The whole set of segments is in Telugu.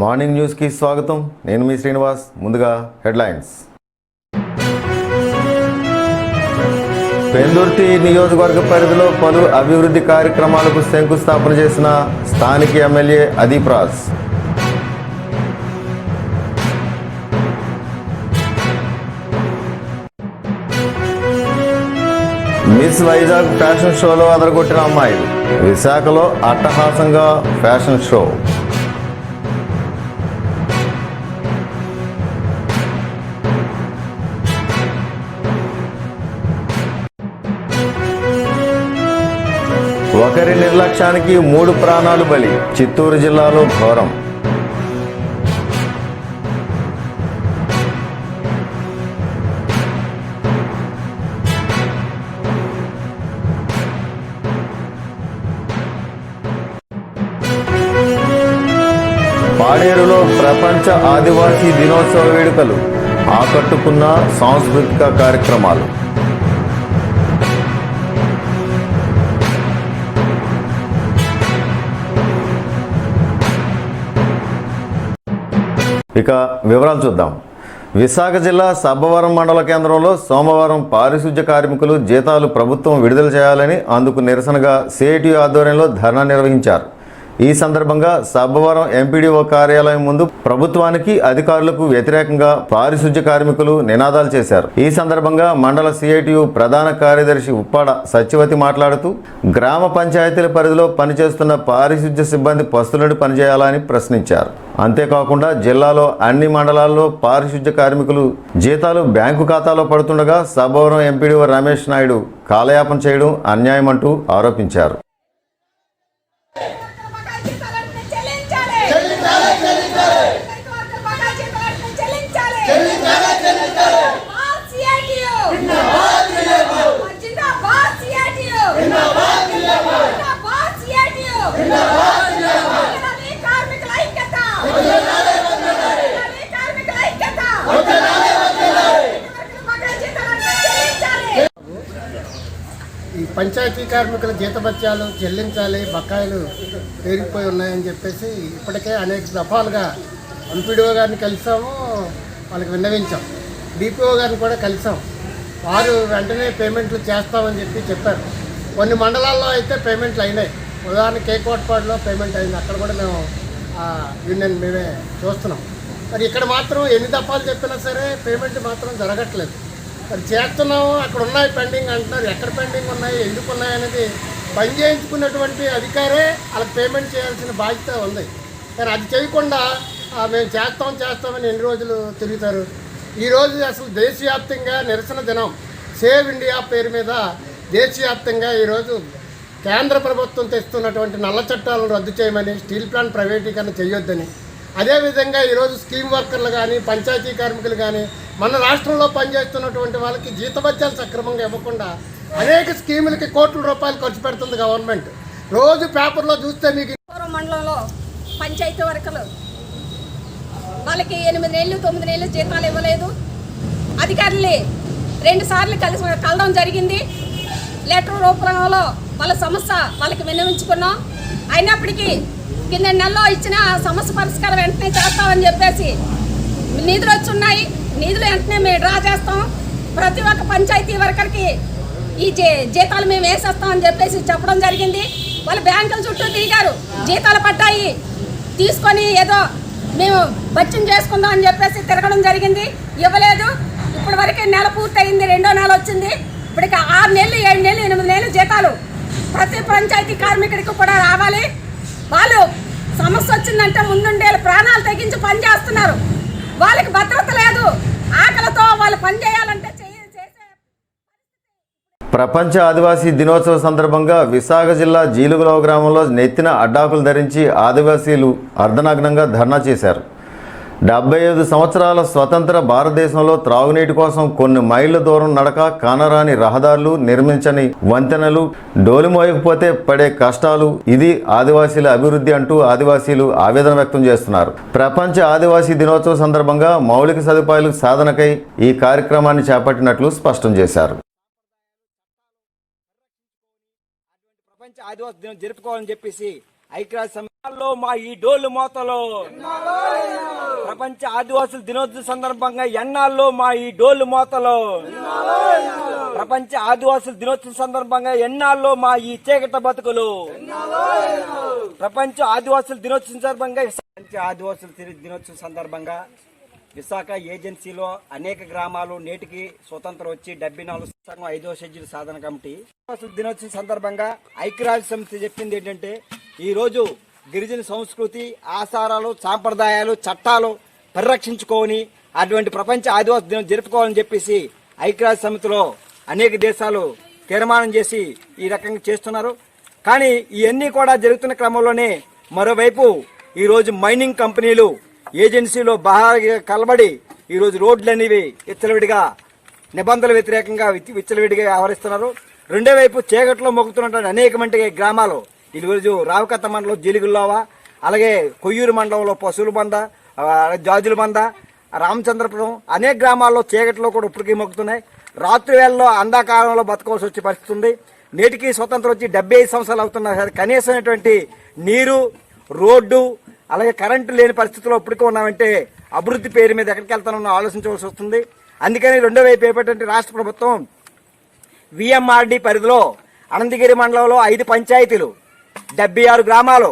మార్నింగ్ న్యూస్ కి స్వాగతం. నేను మీ శ్రీనివాస్. ముందుగా హెడ్లైన్స్. పెందుర్తి నియోజకవర్గ పరిధిలో పలు అభివృద్ధి కార్యక్రమాలకు శంకుస్థాపన చేసిన స్థానిక MLA Adeep Raj. Miss Vizag fashion షోలో అదరగొట్టిన అమ్మాయిలు. విశాఖలో అట్టహాసంగా ఫ్యాషన్ షో. ఒకరి నిర్లక్ష్యానికి 3 ప్రాణాలు బలి. చిత్తూరు జిల్లాలో ఘోరం. పాడేరులో ప్రపంచ ఆదివాసీ దినోత్సవ వేడుకలు. ఆకట్టుకున్న సాంస్కృతిక కార్యక్రమాలు. ఇక వివరాలు చూద్దాం. విశాఖ జిల్లా సబ్బవరం మండల కేంద్రంలో సోమవారం పారిశుధ్య కార్మికులు జీతాలు ప్రభుత్వం విడుదల చేయాలని అందుకు నిరసనగా సిఐటియు ఆధ్వర్యంలో ధర్నా నిర్వహించారు. ఈ సందర్భంగా సబ్బవరం ఎంపీడీఓ కార్యాలయం ముందు ప్రభుత్వానికి అధికారులకు వ్యతిరేకంగా పారిశుధ్య కార్మికులు నినాదాలు చేశారు. ఈ సందర్భంగా మండల సిఐటియు ప్రధాన కార్యదర్శి ఉప్పాడ సత్యవతి మాట్లాడుతూ గ్రామ పంచాయతీల పరిధిలో పనిచేస్తున్న పారిశుధ్య సిబ్బంది పస్తులుండి పనిచేయాలని ప్రశ్నించారు. అంతేకాకుండా జిల్లాలో అన్ని మండలాల్లో పారిశుధ్య కార్మికులు జీతాలు బ్యాంకు ఖాతాలో పడుతుండగా సబ్బవరం ఎంపీడీఓ రమేష్ నాయుడు కాలయాపన చేయడం అన్యాయమంటూ ఆరోపించారు. ఈ పంచాయతీ కార్మికుల జీతభత్యాలు చెల్లించాలి, బకాయిలు పేరుకుపోయి ఉన్నాయని చెప్పేసి ఇప్పటికే అనేక దఫాలుగా ఎంపీడీఓ గారిని కలిసాము, వాళ్ళకి విన్నవించాం. డిపిఓ గారిని కూడా కలిసాం. వారు వెంటనే పేమెంట్లు చేస్తామని చెప్పారు. కొన్ని మండలాల్లో అయితే పేమెంట్లు అయినాయి. ఉదాహరణకి కేకోటపాడులో పేమెంట్ అయింది. అక్కడ కూడా మేము యూనియన్ మేమే చూస్తున్నాం. మరి ఇక్కడ మాత్రం ఎన్ని దఫాలు చెప్పినా సరే పేమెంట్ మాత్రం జరగట్లేదు. మరి చేస్తున్నాము, అక్కడ ఉన్నాయి పెండింగ్ అంటున్నారు. ఎక్కడ పెండింగ్ ఉన్నాయి, ఎందుకు ఉన్నాయి అనేది పని చేయించుకున్నటువంటి అధికారే వాళ్ళకి పేమెంట్ చేయాల్సిన బాధ్యత ఉంది. కానీ అది చేయకుండా మేము చేస్తామని ఎన్ని రోజులు తిరుగుతారు. ఈరోజు అసలు దేశవ్యాప్తంగా నిరసన దినం. సేవ్ ఇండియా పేరు మీద దేశవ్యాప్తంగా ఈరోజు కేంద్ర ప్రభుత్వం తెస్తున్నటువంటి నల్ల చట్టాలను రద్దు చేయమని, స్టీల్ ప్లాంట్ ప్రైవేటీకరణ చేయొద్దని, అదేవిధంగా ఈరోజు స్కీమ్ వర్కర్లు కానీ పంచాయతీ కార్మికులు కానీ మన రాష్ట్రంలో పనిచేస్తున్నటువంటి వాళ్ళకి జీతభత్యాలు సక్రమంగా ఇవ్వకుండా అనేక స్కీములకి కోట్ల రూపాయలు ఖర్చు పెడుతుంది గవర్నమెంట్. రోజు పేపర్లో చూస్తే మీకు మండలంలో పంచాయతీ వర్కర్లు వాళ్ళకి 8 నెలలు 9 నెలలు జీతాలు ఇవ్వలేదు. అధికారులు 2 సార్లు కలవడం జరిగింది. లెటర్ రూపంలో వాళ్ళ సమస్య వాళ్ళకి విన్నవించుకున్నాం. అయినప్పటికీ కింద నెలలో ఇచ్చిన సమస్య పరిష్కారం వెంటనే చేస్తామని చెప్పేసి నిధులు వచ్చున్నాయి. నిధులు వెంటనే మేము డ్రా చేస్తాం. ప్రతి ఒక్క పంచాయతీ వర్కర్కి ఈ జీతాలు మేము వేసేస్తామని చెప్పేసి చెప్పడం జరిగింది. వాళ్ళు బ్యాంకుల చుట్టూ తిరిగారు. జీతాలు పడ్డాయి తీసుకొని ఏదో మేము బచ్చం చేసుకుందాం అని చెప్పేసి తిరగడం జరిగింది. ఇవ్వలేదు. ఇప్పటి వరకే నెల పూర్తయింది, 2వ నెల వచ్చింది. ఇప్పటికి 6 నెలలు 7 నెలలు 8 నెలలు జీతాలు ప్రతి పంచాయతీ కార్మికుడికి కూడా రావాలి. వాళ్ళు సమస్య వచ్చిందంటే ముందుండే ప్రాణాలు తగ్గించి పని చేస్తున్నారు. వాళ్ళకి భద్రత లేదు. ఆకలితో వాళ్ళు పని చేయాలంటే ప్రపంచ ఆదివాసీ దినోత్సవ సందర్భంగా విశాఖ జిల్లా జీలుగులవ గ్రామంలో నెత్తిన అడ్డాకులు ధరించి ఆదివాసీలు అర్ధనగ్నంగా ధర్నా చేశారు. 75 సంవత్సరాల స్వతంత్ర భారతదేశంలో త్రాగునీటి కోసం కొన్ని మైళ్ళ దూరం నడక, కానరాని రహదారులు, నిర్మించని వంతెనలు, డోలు మోయకపోతే పడే కష్టాలు, ఇది ఆదివాసీల అభివృద్ధి అంటూ ఆదివాసీలు ఆవేదన వ్యక్తం చేస్తున్నారు. ప్రపంచ ఆదివాసీ దినోత్సవ సందర్భంగా మౌలిక సదుపాయాల సాధనకై ఈ కార్యక్రమాన్ని చేపట్టినట్లు స్పష్టం చేశారు. ప్రపంచ ఆదివాసీ దినం జరుపుకోవాలని చెప్పేసి ఐక్యరాజ్య మా ఈ డోలు మోతలో ప్రపంచ ఆదివాసుల దినోత్సవం సందర్భంగా ఎన్నాళ్ళు మా ఈ డోలు మోతలో ప్రపంచ ఆదివాసుల దినోత్సవం సందర్భంగా ఎన్నాళ్ళు మా ఈ చీకట బతుకులు ప్రపంచ ఆదివాసుల దినోత్సవం సందర్భంగా విశాఖ ఏజెన్సీలో అనేక గ్రామాలు నేటికి స్వతంత్రం వచ్చి 74 సంఘం 5వ షెడ్యూల్ సాధన కమిటీ దినోత్సవం సందర్భంగా ఐక్యరాజ్య సమితి చెప్పింది ఏంటంటే ఈ రోజు గిరిజన సంస్కృతి ఆచారాలు సాంప్రదాయాలు చట్టాలు పరిరక్షించుకొని అటువంటి ప్రపంచ ఆదివాసీ దినం జరుపుకోవాలని చెప్పేసి ఐక్యరాజ్య సమితిలో అనేక దేశాలు తీర్మానం చేసి ఈ రకంగా చేస్తున్నారు. కానీ ఇవన్నీ కూడా జరుగుతున్న క్రమంలోనే మరోవైపు ఈరోజు మైనింగ్ కంపెనీలు ఏజెన్సీలో బాగా కలబడి ఈరోజు రోడ్లు అనేవి విచ్చలవిడిగా నిబంధనల వ్యతిరేకంగా విచ్చలవిడిగా వ్యవహరిస్తున్నారు. రెండో వైపు చీకట్లో మొక్కుతున్నటువంటి అనేక మంది గ్రామాలు ఈరోజు రావకత్త మండలం జీలిగుల్లోవా, అలాగే కొయ్యూరు మండలంలో పశువుల బంద, జాజుల బంద, రామచంద్రపురం అనేక గ్రామాల్లో చీకట్లో కూడా ఇప్పటికీ మొక్కుతున్నాయి. రాత్రి వేళల్లో అంధకారంలో బతకవలసి వచ్చే పరిస్థితి ఉంది. నేటికి స్వతంత్రం వచ్చి 75 సంవత్సరాలు అవుతున్నా సరే కనీసమైనటువంటి నీరు, రోడ్డు, అలాగే కరెంటు లేని పరిస్థితుల్లో ఇప్పటికీ ఉన్నామంటే అభివృద్ధి పేరు మీద ఎక్కడికి వెళ్తానో ఆలోచించవలసి వస్తుంది. అందుకని రెండో వైపు ఏపేటటువంటి రాష్ట్ర ప్రభుత్వం విఎంఆర్డి పరిధిలో అనంతగిరి మండలంలో 5 పంచాయతీలు, 76 గ్రామాలు,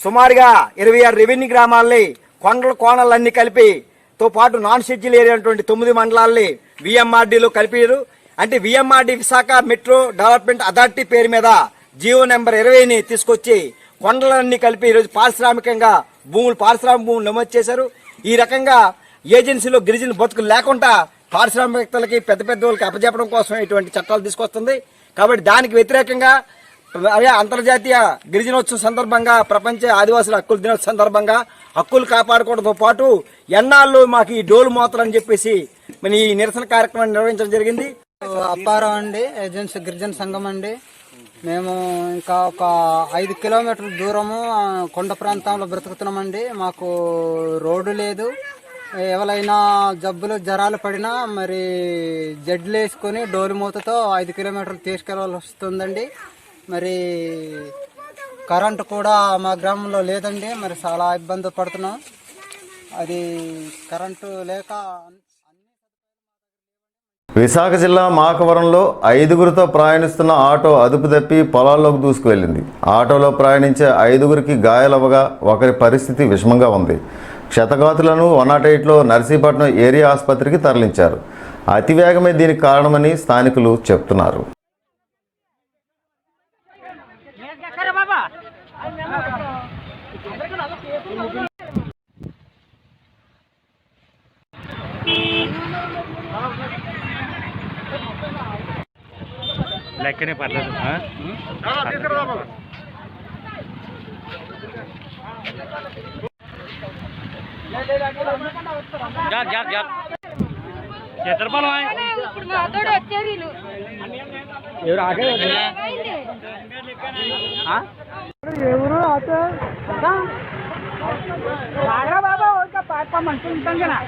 సుమారుగా 26 రెవెన్యూ గ్రామాలని కొండల కోణలన్నీ కలిపితో పాటు నాన్ షెడ్యూల్ ఏరియా అటువంటి 9 మండలాల్ని విఎంఆర్డీలో కలిపారు. అంటే VMRD Visakha metro development authority పేరు మీద జీవో నెంబర్ 20ని తీసుకొచ్చి కొండలన్నీ కలిపి ఈరోజు పారిశ్రామిక భూములు నమోదు చేశారు. ఈ రకంగా ఏజెన్సీలో గిరిజన బతుకులు లేకుండా పారిశ్రామికవేత్తలకి పెద్ద వాళ్ళకి అప్పచెప్పడం కోసం ఇటువంటి చట్టాలు తీసుకొస్తుంది. కాబట్టి దానికి వ్యతిరేకంగా అంతర్జాతీయ గిరిజనోత్సవం సందర్భంగా ప్రపంచ ఆదివాసుల హక్కుల దినోత్సవం సందర్భంగా హక్కులు కాపాడుకోవడంతో పాటు ఎన్నాళ్ళు మాకు ఈ డోలు మోతలని చెప్పేసి మన ఈ నిరసన కార్యక్రమాన్ని నిర్వహించడం జరిగింది. అప్పారావు అండి, ఏజెన్సీ గిరిజన సంఘం అండి. మేము ఇంకా ఒక 5 కిలోమీటర్ల దూరము కొండ ప్రాంతంలో బ్రతుకుతున్నామండి. మాకు రోడ్డు లేదు. ఎవరైనా జబ్బులు జ్వరాలు పడినా మరి జడ్లు వేసుకొని డోలు మూతతో 5 కిలోమీటర్లు తీసుకెళ్ళవలసి వస్తుందండి. మరి కరెంటు కూడా మా గ్రామంలో లేదండి. మరి చాలా ఇబ్బంది పడుతున్నాం. అది కరెంటు లేక విశాఖ జిల్లా మాకవరంలో 5గురితో ప్రయాణిస్తున్న ఆటో అదుపు తప్పి పొలాల్లోకి దూసుకువెళ్ళింది. ఆటోలో ప్రయాణించే 5గురికి గాయాలవ్వగా ఒకరి పరిస్థితి విషమంగా ఉంది. క్షతగాతులను 108లో నర్సీపట్నం ఏరియా ఆసుపత్రికి తరలించారు. అతివేగమే దీనికి కారణమని స్థానికులు చెప్తున్నారు. లెక్కనే పర్లేదు. ఎవరు ఆటో బాబా ప్లాట్ఫామ్ అంటుంటాం కదా.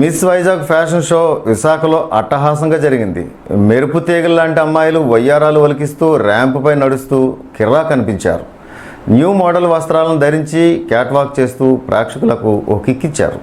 మిస్ వైజాగ్ ఫ్యాషన్ షో విశాఖలో అట్టహాసంగా జరిగింది. మెరుపు తీగలు లాంటి అమ్మాయిలు వయ్యారాలు ఒలికిస్తూ ర్యాంపుపై నడుస్తూ కిర్రా కనిపించారు. న్యూ మోడల్ వస్త్రాలను ధరించి క్యాట్వాక్ చేస్తూ ప్రేక్షకులకు ఓ కిక్కిచ్చారు.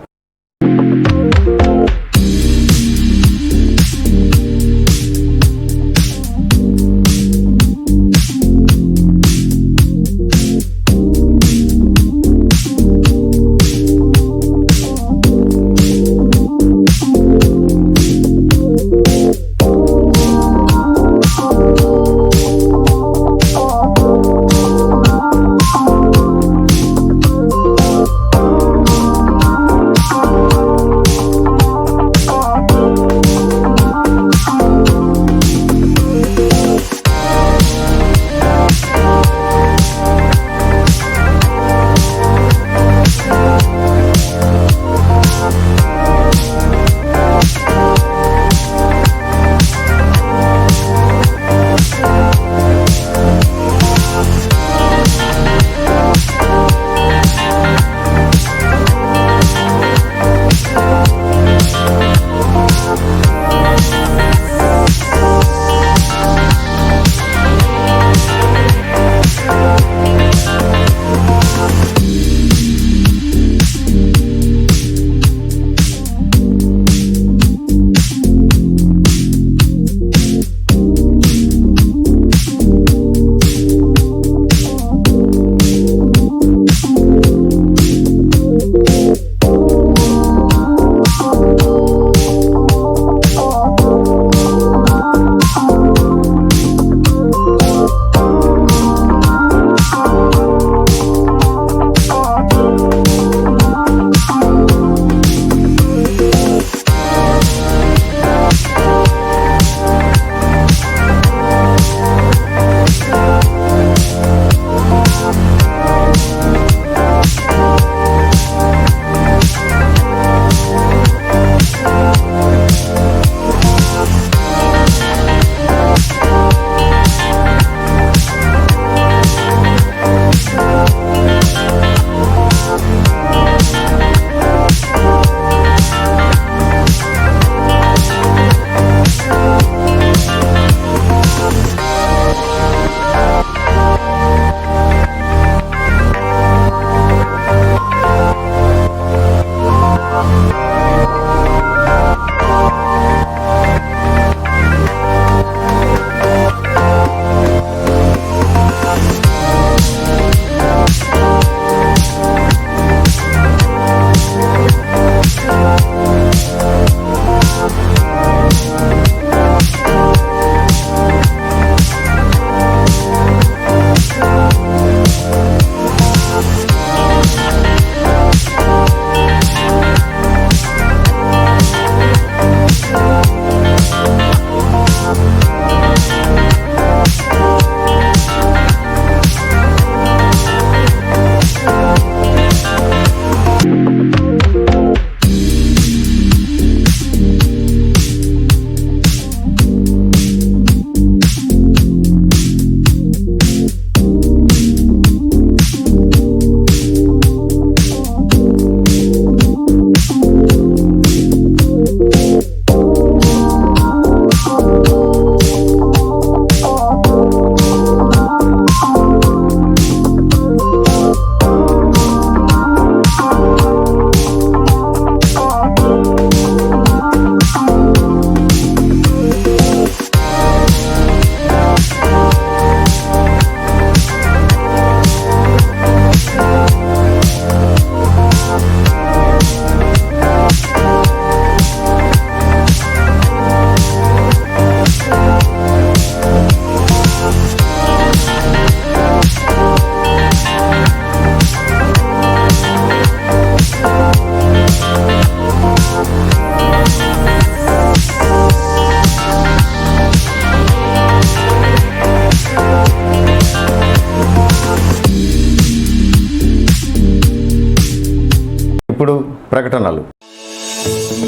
ఇప్పుడు ప్రకటనలు.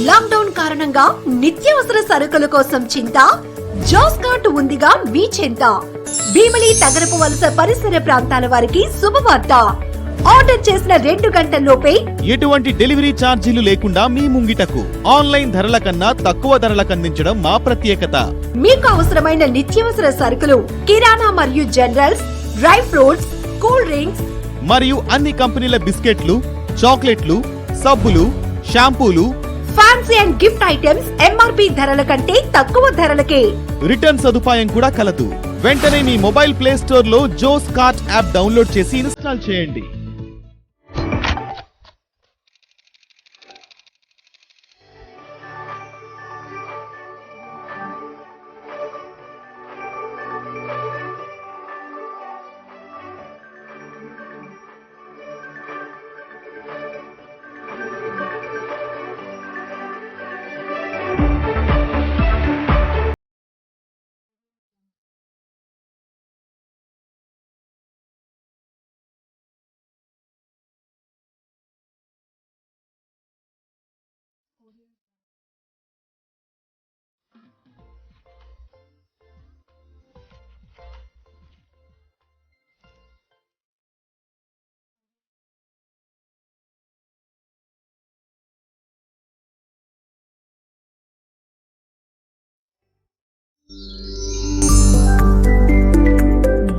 లాక్డౌన్ కారణంగా నిత్యావసర సరుకుల కోసం చింత, జాస్ కార్ట్ ఉందిగా మీ చింత. భీమిలి తగరపు వలస పరిసర ప్రాంతాల వారికి శుభవార్త. ఆర్డర్ చేసిన 2 గంటల్లోపే ఎటువంటి డెలివరీ ఛార్జీలు లేకుండా మీ ముంగిటకు ఆన్లైన్ ధరల కన్నా తక్కువ ధరలకు అందించడం మా ప్రత్యేకత. మీకు అవసరమైన నిత్యావసర సరుకులు, కిరాణా మరియు generals, dry fruits, cool drinks మరియు అన్ని కంపెనీల బిస్కెట్లు, చాక్లెట్లు, సబ్బులు, షాంపూలు, fancy and gift items MRP ధరల కంటే తక్కువ ధరలకే. రిటర్న్ సదుపాయం కూడా కలదు. వెంటనే మీ మొబైల్ ప్లే స్టోర్ లో జోస్ కార్ట్ యాప్ డౌన్లోడ్ చేసి ఇన్స్టాల్ చేయండి.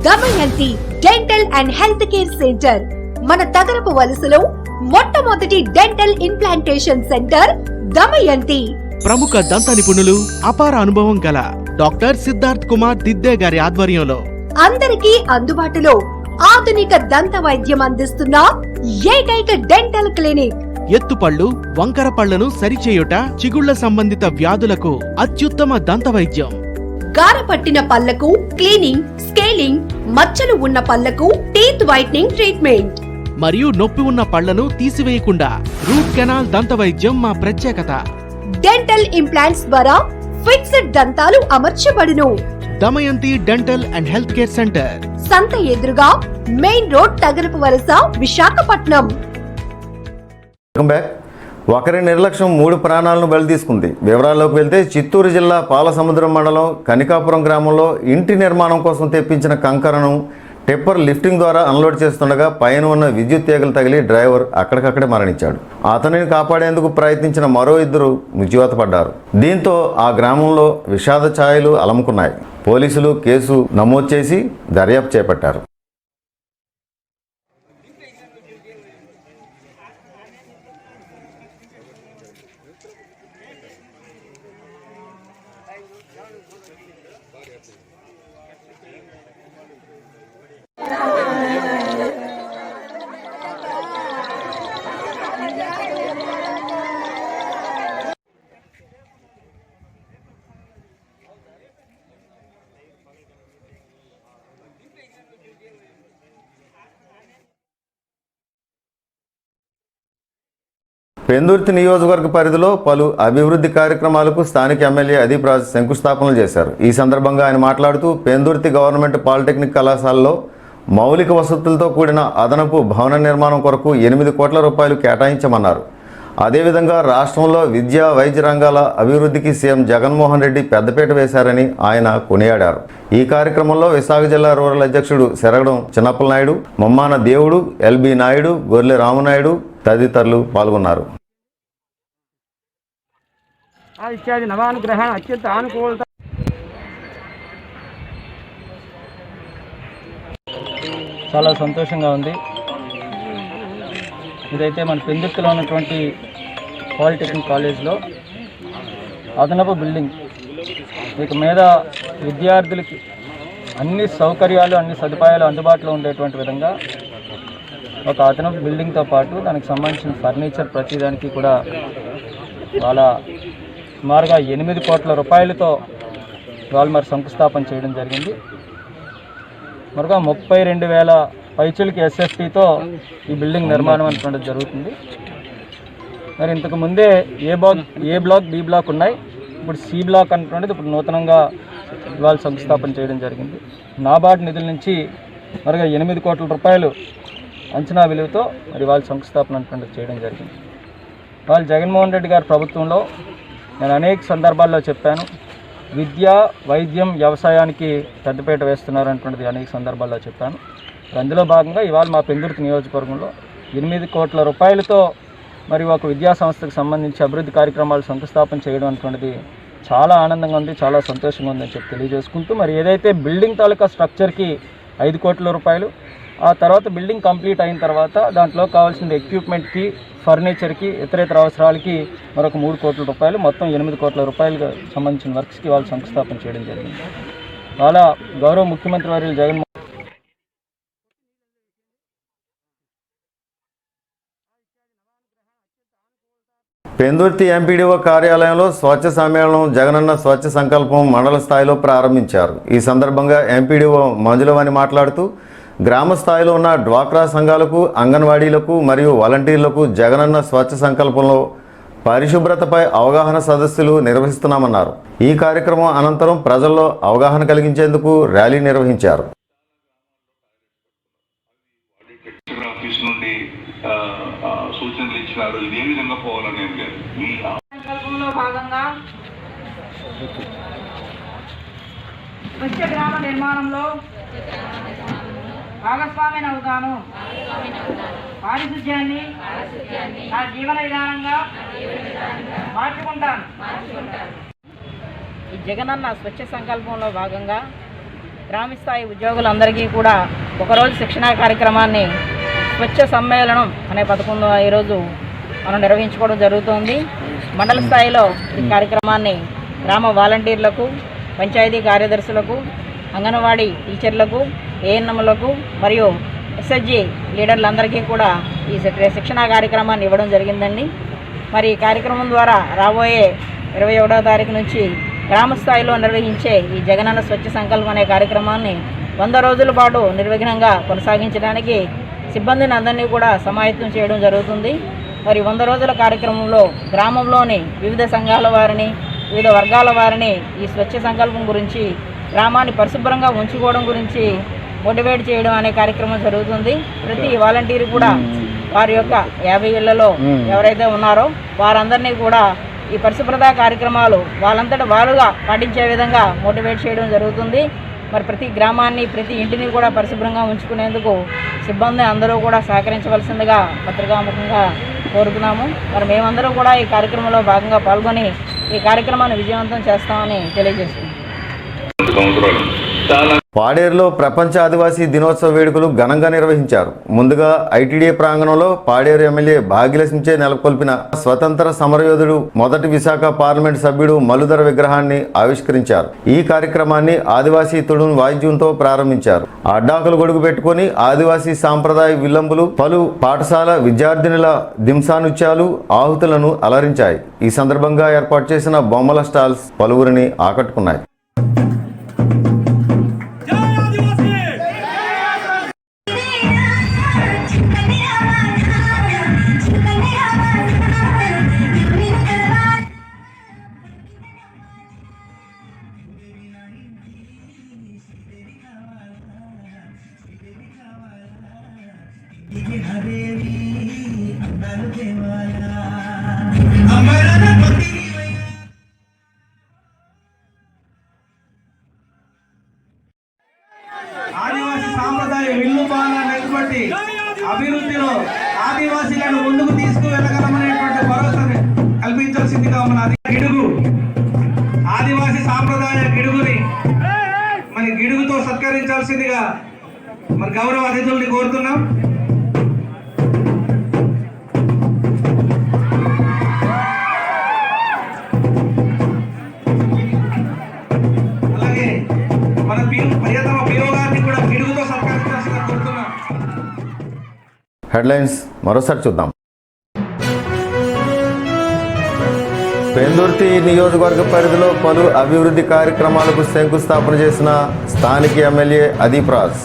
Damayanti dental and health care center మన తగరపు వలసలో మొట్టమొదటి డెంటల్ ఇంప్లాంటేషన్ సెంటర్ దమయంతి. ప్రముఖ దంత నిపుణులు, అపార అనుభవం గల డాక్టర్ సిద్ధార్థ్ కుమార్ దిద్దే గారి ఆధ్వర్యంలో అందరికీ అందుబాటులో ఆధునిక దంత వైద్యం అందిస్తున్న ఏకైక డెంటల్ క్లినిక్. ఎత్తుపళ్ళు, వంకర పళ్లను సరిచేయుట, చిగుళ్ల సంబంధిత వ్యాధులకు అత్యుత్తమ దంత వైద్యం. గారపట్టిన పళ్లకు క్లీనింగ్, స్కేలింగ్, మచ్చలు ఉన్న పళ్లకు టీత్ వైట్నింగ్ ట్రీట్మెంట్ మరియు నొప్పి ఉన్న పళ్లను తీసివేయకుండా రూట్ కెనాల్ దంత వైద్యం మా ప్రత్యేకత. డెంటల్ ఇంప్లాంట్స్ ద్వారా ఫిక్స్డ్ దంతాలు అమర్చబడును. Damayanti dental and health care centre, సంత ఎదురుగా, మెయిన్ రోడ్, తగరపు వలస, విశాఖపట్నం. Welcome back. ఒకరి నిర్లక్ష్యం 3 ప్రాణాలను బలి తీసుకుంది. వివరాల్లోకి వెళ్తే చిత్తూరు జిల్లా పాలసముద్రం మండలం కనికాపురం గ్రామంలో ఇంటి నిర్మాణం కోసం తెప్పించిన కంకరను టిప్పర్ లిఫ్టింగ్ ద్వారా అన్లోడ్ చేస్తుండగా పైన ఉన్న విద్యుత్ తీగలు తగిలి డ్రైవర్ అక్కడికక్కడే మరణించాడు. అతనిని కాపాడేందుకు ప్రయత్నించిన మరో 2 మృత్యువాత పడ్డారు. దీంతో ఆ గ్రామంలో విషాద ఛాయలు అలముకున్నాయి. పోలీసులు కేసు నమోదు చేసి దర్యాప్తు చేపట్టారు. పెందుర్తి నియోజకవర్గ పరిధిలో పలు అభివృద్ధి కార్యక్రమాలకు స్థానిక ఎమ్మెల్యే అదీప్ రాజ్ శంకుస్థాపనలు చేశారు. ఈ సందర్భంగా ఆయన మాట్లాడుతూ పెందుర్తి గవర్నమెంట్ పాలిటెక్నిక్ కళాశాలలో మౌలిక వసతులతో కూడిన అదనపు భవన నిర్మాణం కొరకు 8 కోట్ల రూపాయలు కేటాయించమన్నారు. అదేవిధంగా రాష్ట్రంలో విద్యా, వైద్య రంగాల అభివృద్ధికి సీఎం జగన్మోహన్ రెడ్డి పెద్దపీట వేశారని ఆయన కొనియాడారు. ఈ కార్యక్రమంలో విశాఖ జిల్లా రూరల్ అధ్యక్షుడు శరగడం చిన్నప్పలనాయుడు, మొమ్మాన దేవుడు, ఎల్బి నాయుడు, గొర్లె రామనాయుడు తదితరులు పాల్గొన్నారు. ఇత్యాది నవానుగ్రహణ అత్యంత అనుకూలత. చాలా సంతోషంగా ఉంది. ఇదైతే మన పెందుర్తిలో ఉన్నటువంటి పాలిటెక్నిక్ కాలేజ్లో అదనపు బిల్డింగ్. ఇక మీద విద్యార్థులకి అన్ని సౌకర్యాలు, అన్ని సదుపాయాలు అందుబాటులో ఉండేటువంటి విధంగా ఒక అదనపు బిల్డింగ్తో పాటు దానికి సంబంధించిన ఫర్నిచర్ ప్రతిదానికి కూడా వాళ్ళ సుమారుగా 8 కోట్ల రూపాయలతో వాళ్ళు మరి శంకుస్థాపన చేయడం జరిగింది. మరొక 32,000 పైచులకి ఎస్ఎఫ్టీతో ఈ బిల్డింగ్ నిర్మాణం అనేటువంటిది జరుగుతుంది. మరి ఇంతకు ముందే ఏ బ్లాక్ బి బ్లాక్ ఉన్నాయి. ఇప్పుడు సి బ్లాక్ అనేటువంటిది ఇప్పుడు నూతనంగా ఇవాళ శంకుస్థాపన చేయడం జరిగింది. నాబార్డ్ నిధుల నుంచి మరొక 8 కోట్ల రూపాయలు అంచనా విలువతో మరి ఇవాళ శంకుస్థాపన అనేటువంటిది చేయడం జరిగింది. వాళ్ళు జగన్మోహన్ రెడ్డి గారి ప్రభుత్వంలో నేను అనేక సందర్భాల్లో చెప్పాను, విద్య, వైద్యం, వ్యవసాయానికి పెద్దపీట వేస్తున్నారన్నటువంటిది అనేక సందర్భాల్లో చెప్పాను. అందులో భాగంగా ఇవాళ మా పెందుర్తి నియోజకవర్గంలో 8 కోట్ల రూపాయలతో మరి ఒక విద్యా సంస్థకు సంబంధించి అభివృద్ధి కార్యక్రమాలు శంకుస్థాపన చేయడం అనేటువంటిది చాలా ఆనందంగా ఉంది, చాలా సంతోషంగా ఉందని చెప్పి తెలియజేసుకుంటూ, మరి ఏదైతే బిల్డింగ్ తాలూకా స్ట్రక్చర్కి 5 కోట్ల రూపాయలు, ఆ తర్వాత బిల్డింగ్ కంప్లీట్ అయిన తర్వాత దాంట్లో కావాల్సిన ఎక్విప్మెంట్కి, ఫర్నిచర్కి, ఇతరేతర అవసరాలకి మరొక 3 కోట్ల రూపాయలు, మొత్తం 8 కోట్ల రూపాయలకు సంబంధించిన వర్క్స్కి వాళ్ళు శంకుస్థాపన చేయడం జరిగింది. వాళ్ళ గౌరవ ముఖ్యమంత్రి వర్యులు జగన్మోహన్ పెందుర్తి ఎంపీడీఓ కార్యాలయంలో స్వచ్ఛ సమ్మేళనం జగనన్న స్వచ్ఛ సంకల్పం మండల స్థాయిలో ప్రారంభించారు. ఈ సందర్భంగా ఎంపీడీఓ మంజులవాణి మాట్లాడుతూ గ్రామ స్థాయిలో ఉన్న డ్వాక్రా సంఘాలకు, అంగన్వాడీలకు మరియు వాలంటీర్లకు జగనన్న స్వచ్ఛ సంకల్పంలో పరిశుభ్రతపై అవగాహన సదస్సులు నిర్వహిస్తున్నామన్నారు. ఈ కార్యక్రమం అనంతరం ప్రజల్లో అవగాహన కలిగించేందుకు ర్యాలీ నిర్వహించారు. సూచనలు ఇచ్చినారు, ఇదే విధంగా పోవాలని ఏం లేదు. మీ సంకల్పంలో భాగంగా స్వచ్ఛ గ్రామ నిర్మాణంలో భాగస్వామ్యం అవుతాను. పారిశుధ్యాన్ని నా జీవన విధానంగా మార్చుకుంటాను. ఈ జగనన్న స్వచ్ఛ సంకల్పంలో భాగంగా గ్రామస్థాయి ఉద్యోగులందరికీ కూడా ఒకరోజు శిక్షణా కార్యక్రమాన్ని స్వచ్ఛ సమ్మేళనం అనే పథకంలో ఈరోజు మనం నిర్వహించుకోవడం జరుగుతుంది. మండల స్థాయిలో ఈ కార్యక్రమాన్ని గ్రామ వాలంటీర్లకు, పంచాయతీ కార్యదర్శులకు, అంగన్వాడీ టీచర్లకు, ఏఎన్ఎంలకు మరియు ఎస్ఎస్జి లీడర్లందరికీ కూడా ఈ శిక్షణా కార్యక్రమాన్ని ఇవ్వడం జరిగిందండి. మరి ఈ కార్యక్రమం ద్వారా రాబోయే 21వ తారీఖు నుంచి గ్రామ స్థాయిలో నిర్వహించే ఈ జగనన్న స్వచ్ఛ సంకల్పం అనే కార్యక్రమాన్ని 100 రోజుల పాటు నిర్విఘ్నంగా కొనసాగించడానికి సిబ్బందిని అందరినీ కూడా సమాయత్తం చేయడం జరుగుతుంది. మరి 100 రోజుల కార్యక్రమంలో గ్రామంలోని వివిధ సంఘాల వారిని, వివిధ వర్గాల వారిని ఈ స్వచ్ఛ సంకల్పం గురించి, గ్రామాన్ని పరిశుభ్రంగా ఉంచుకోవడం గురించి మోటివేట్ చేయడం అనే కార్యక్రమం జరుగుతుంది. ప్రతి వాలంటీర్ కూడా వారి యొక్క 50 ఇళ్లలో ఎవరైతే ఉన్నారో వారందరినీ కూడా ఈ పరిశుభ్రత కార్యక్రమాలు వాళ్ళంతటా వారుగా పాటించే విధంగా మోటివేట్ చేయడం జరుగుతుంది. మరి ప్రతి గ్రామాన్ని, ప్రతి ఇంటిని కూడా పరిశుభ్రంగా ఉంచుకునేందుకు సిబ్బంది అందరూ కూడా సహకరించవలసిందిగా పత్రికాముఖంగా కోరుతున్నాము. మరి మేమందరం కూడా ఈ కార్యక్రమంలో భాగంగా పాల్గొని ఈ కార్యక్రమాన్ని విజయవంతం చేస్తామని తెలియజేస్తున్నాం. పాడేరులో ప్రపంచ ఆదివాసీ దినోత్సవ వేడుకలు ఘనంగా నిర్వహించారు. ముందుగా ఐటీడీఏ ప్రాంగణంలో పాడేరు ఎమ్మెల్యే భాగ్యలక్ష్మిచే నెలకొల్పిన స్వతంత్ర సమరయోధుడు, మొదటి విశాఖ పార్లమెంట్ సభ్యుడు మల్లుధర విగ్రహాన్ని ఆవిష్కరించారు. ఈ కార్యక్రమాన్ని ఆదివాసీ తుడుం వాయిద్యంతో ప్రారంభించారు. అడ్డాకులు గొడుగు పెట్టుకుని ఆదివాసీ సాంప్రదాయ విల్లంబులు, పలు పాఠశాల విద్యార్థినుల దింసానృత్యాలు ఆహుతులను అలరించాయి. ఈ సందర్భంగా ఏర్పాటు చేసిన బొమ్మల స్టాల్స్ పలువురిని ఆకట్టుకున్నాయి. ఆదివాసీ సాంప్రదాయ విల్లుబాలనేటువంటి అభివృద్ధిలో ఆదివాసీలను ముందుకు తీసుకువెళ్ళగలమనేటువంటి భరోసాని కల్పించాల్సిందిగా మన గిడుగు ఆదివాసీ సాంప్రదాయ గిడుగుని మన గిడుగుతో సత్కరించాల్సిందిగా మరి గౌరవ అతిథుల్ని కోరుతున్నాం. అలాగే మన ప్రియతమ పియోగాన్ని కూడా గిడుగుతో సత్కరించాల్సిందిగా కోరుతున్నాం. హెడ్లైన్స్ మరోసారి చూద్దాం. పెందుర్తి నియోజకవర్గ పరిధిలో పలు అభివృద్ధి కార్యక్రమాలకు శంకుస్థాపన చేసిన స్థానిక MLA Adeep Raj.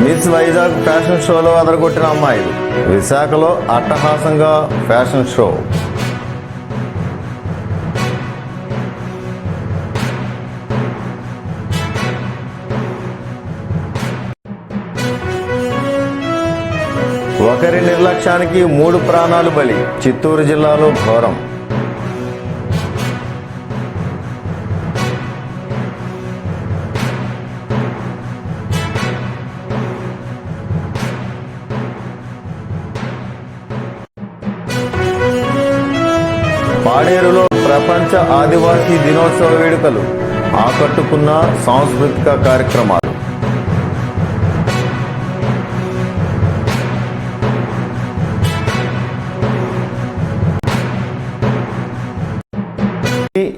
Miss Vizag fashion షోలో అదరగొట్టిన అమ్మాయిలు. విశాఖలో అట్టహాసంగా ఫ్యాషన్ షో. ఒకరి నిర్లక్ష్యానికి 3 ప్రాణాలు బలి. చిత్తూరు జిల్లాలో ఘోరం. పాడేరులో ప్రపంచ ఆదివాసీ దినోత్సవ వేడుకలు. ఆకట్టుకున్న సాంస్కృతిక కార్యక్రమాలు.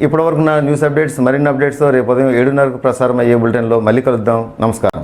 ఇప్పటివరకు నా న్యూస్ అప్డేట్స్. మరిన్ని అప్డేట్స్ రేపు ఉదయం 7:30కు ప్రసారం అయ్యే బులెటిన్లో మళ్ళీ కలుద్దాం. నమస్కారం.